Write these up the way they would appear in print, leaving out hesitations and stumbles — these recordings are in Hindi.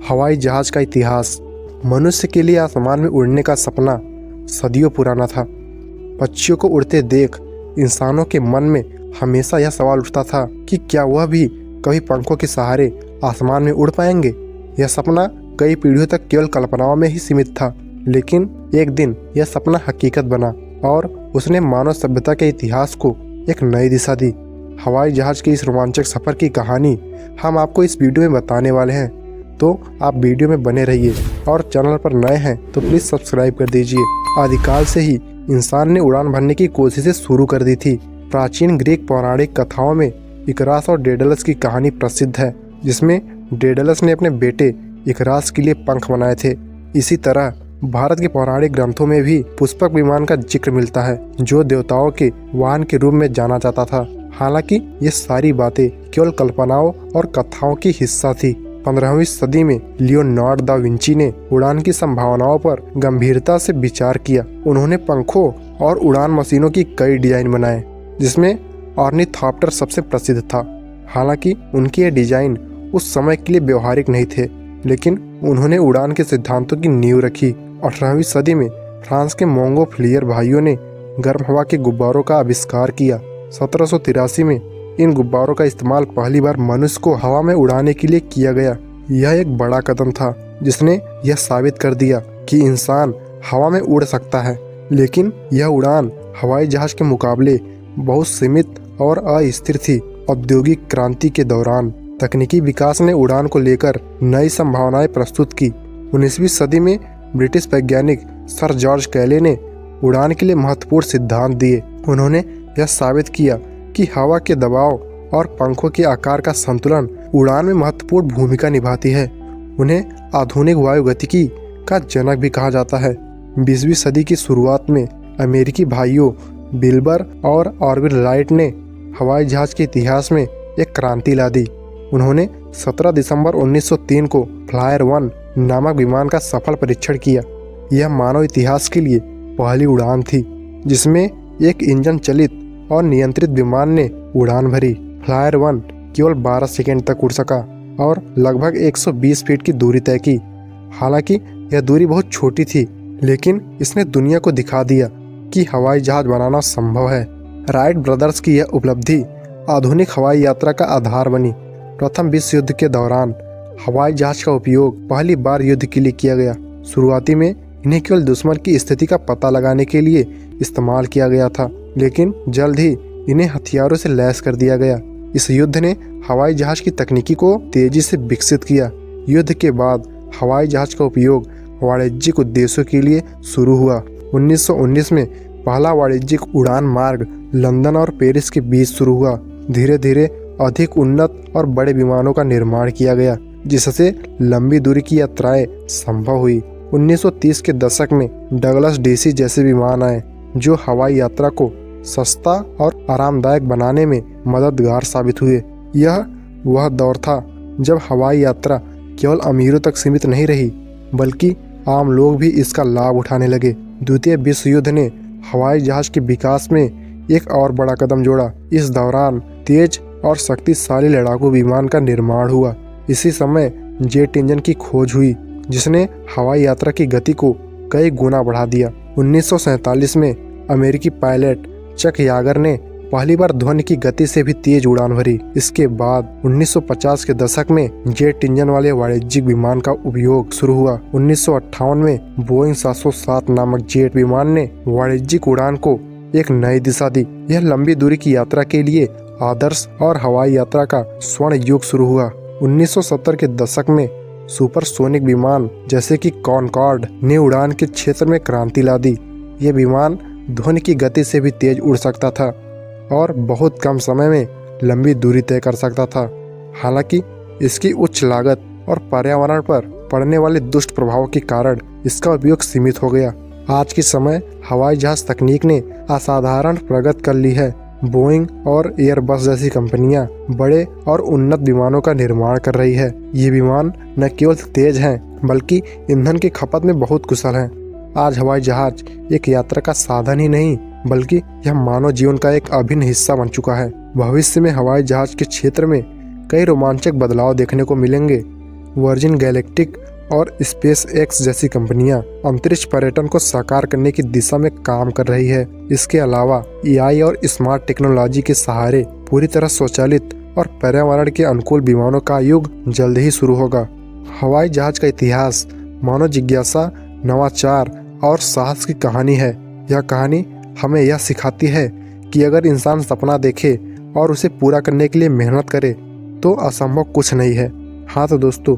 हवाई जहाज का इतिहास। मनुष्य के लिए आसमान में उड़ने का सपना सदियों पुराना था। पक्षियों को उड़ते देख इंसानों के मन में हमेशा यह सवाल उठता था कि क्या वह भी कभी पंखों के सहारे आसमान में उड़ पाएंगे। यह सपना कई पीढ़ियों तक केवल कल्पनाओं में ही सीमित था, लेकिन एक दिन यह सपना हकीकत बना और उसने मानव सभ्यता के इतिहास को एक नई दिशा दी। हवाई जहाज के इस रोमांचक सफर की कहानी हम आपको इस वीडियो में बताने वाले हैं, तो आप वीडियो में बने रहिए और चैनल पर नए हैं तो प्लीज़ सब्सक्राइब कर दीजिए। आदिकाल से ही इंसान ने उड़ान भरने की कोशिशें शुरू कर दी थी। प्राचीन ग्रीक पौराणिक कथाओं में इकरास और डेडलस की कहानी प्रसिद्ध है, जिसमें डेडलस ने अपने बेटे इकरास के लिए पंख बनाए थे। इसी तरह भारत के पौराणिक ग्रंथों में भी पुष्पक विमान का जिक्र मिलता है, जो देवताओं के वाहन के रूप में जाना जाता था। हालांकि ये सारी बातें केवल कल्पनाओं और कथाओं की हिस्सा थी। 15वीं सदी में लियोनार्डो दा विंची ने उड़ान की संभावनाओं पर गंभीरता से विचार किया। उन्होंने पंखों और उड़ान मशीनों की कई डिजाइन बनाए, जिसमें ऑर्निथॉप्टर सबसे प्रसिद्ध था। हालांकि उनके ये डिजाइन उस समय के लिए व्यवहारिक नहीं थे, लेकिन उन्होंने उड़ान के सिद्धांतों की नींव रखी। 18वीं सदी में फ्रांस के मोंगोफ्लियर भाइयों ने गर्म हवा के गुब्बारों का आविष्कार किया। 1783 में इन गुब्बारों का इस्तेमाल पहली बार मनुष्य को हवा में उड़ाने के लिए किया गया। यह एक बड़ा कदम था, जिसने यह साबित कर दिया कि इंसान हवा में उड़ सकता है। लेकिन यह उड़ान हवाई जहाज के मुकाबले बहुत सीमित और अस्थिर थी। औद्योगिक क्रांति के दौरान तकनीकी विकास ने उड़ान को लेकर नई संभावनाएं प्रस्तुत की। 19वीं सदी में ब्रिटिश वैज्ञानिक सर जॉर्ज कैले ने उड़ान के लिए महत्वपूर्ण सिद्धांत दिए। उन्होंने यह साबित किया कि हवा के दबाव और पंखों के आकार का संतुलन उड़ान में महत्वपूर्ण भूमिका निभाती है। उन्हें आधुनिक वायुगतिकी का जनक भी कहा जाता है। 20वीं सदी की शुरुआत में अमेरिकी भाइयों विल्बर और ऑर्विन राइट ने हवाई जहाज के इतिहास में एक क्रांति ला दी। उन्होंने 17 दिसंबर 1903 को फ्लायर 1 नामक विमान का सफल परीक्षण किया। यह मानव इतिहास के लिए पहली उड़ान थी, जिसमें एक इंजन चलित और नियंत्रित विमान ने उड़ान भरी। फ्लायर 1 केवल 12 सेकंड तक उड़ सका और लगभग 120 फीट की दूरी तय की। हालांकि यह दूरी बहुत छोटी थी, लेकिन इसने दुनिया को दिखा दिया कि हवाई जहाज बनाना संभव है। राइट ब्रदर्स की यह उपलब्धि आधुनिक हवाई यात्रा का आधार बनी। प्रथम विश्व युद्ध के दौरान हवाई जहाज का उपयोग पहली बार युद्ध के लिए किया गया। शुरुआती में इन्हें केवल दुश्मन की स्थिति का पता लगाने के लिए इस्तेमाल किया गया था, लेकिन जल्द ही इन्हें हथियारों से लैस कर दिया गया। इस युद्ध ने हवाई जहाज की तकनीकी को तेजी से विकसित किया। युद्ध के बाद हवाई जहाज का उपयोग वाणिज्यिक उद्देश्यों के लिए शुरू हुआ। 1919 में पहला वाणिज्यिक उड़ान मार्ग लंदन और पेरिस के बीच शुरू हुआ। धीरे धीरे अधिक उन्नत और बड़े विमानों का निर्माण किया गया, जिससे लंबी दूरी की यात्राएं संभव हुई। 1930 के दशक में डगलस डीसी जैसे विमान आए, जो हवाई यात्रा को सस्ता और आरामदायक बनाने में मददगार साबित हुए। यह वह दौर था जब हवाई यात्रा केवल अमीरों तक सीमित नहीं रही, बल्कि आम लोग भी इसका लाभ उठाने लगे। द्वितीय विश्व युद्ध ने हवाई जहाज के विकास में एक और बड़ा कदम जोड़ा। इस दौरान तेज और शक्तिशाली लड़ाकू विमान का निर्माण हुआ। इसी समय जेट इंजन की खोज हुई, जिसने हवाई यात्रा की गति को कई गुना बढ़ा दिया। 1947 में अमेरिकी पायलट चक यागर ने पहली बार ध्वनि की गति से भी तेज उड़ान भरी। इसके बाद 1950 के दशक में जेट इंजन वाले वाणिज्यिक विमान का उपयोग शुरू हुआ। 1958 में बोइंग 707 नामक जेट विमान ने वाणिज्यिक उड़ान को एक नई दिशा दी। यह लंबी दूरी की यात्रा के लिए आदर्श और हवाई यात्रा का स्वर्ण युग शुरू हुआ। 1970 के दशक में सुपरसोनिक विमान जैसे कि कॉनकॉर्ड ने उड़ान के क्षेत्र में क्रांति ला दी। यह विमान ध्वनि की गति से भी तेज उड़ सकता था और बहुत कम समय में लंबी दूरी तय कर सकता था। हालांकि इसकी उच्च लागत और पर्यावरण पर पड़ने वाले दुष्ट प्रभावों के कारण इसका उपयोग सीमित हो गया। आज के समय हवाई जहाज तकनीक ने असाधारण प्रगति कर ली है। बोइंग और एयरबस जैसी कंपनियां बड़े और उन्नत विमानों का निर्माण कर रही है। ये विमान न केवल तेज हैं, बल्कि ईंधन की खपत में बहुत कुशल हैं। आज हवाई जहाज एक यात्रा का साधन ही नहीं, बल्कि यह मानव जीवन का एक अभिन्न हिस्सा बन चुका है। भविष्य में हवाई जहाज के क्षेत्र में कई रोमांचक बदलाव देखने को मिलेंगे। वर्जिन गैलेक्टिक और स्पेस एक्स जैसी कंपनियां अंतरिक्ष पर्यटन को साकार करने की दिशा में काम कर रही है। इसके अलावा एआई और स्मार्ट टेक्नोलॉजी के सहारे पूरी तरह स्वचालित और पर्यावरण के अनुकूल विमानों का युग जल्द ही शुरू होगा। हवाई जहाज का इतिहास मानव जिज्ञासा, नवाचार और साहस की कहानी है। यह कहानी हमें यह सिखाती है कि अगर इंसान सपना देखे और उसे पूरा करने के लिए मेहनत करे तो असंभव कुछ नहीं है। हाँ तो दोस्तों,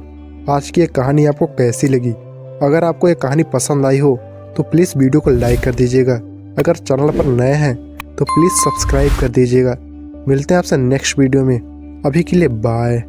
आज की ये कहानी आपको कैसी लगी? अगर आपको ये कहानी पसंद आई हो तो प्लीज़ वीडियो को लाइक कर दीजिएगा। अगर चैनल पर नए हैं तो प्लीज़ सब्सक्राइब कर दीजिएगा। मिलते हैं आपसे नेक्स्ट वीडियो में। अभी के लिए बाय।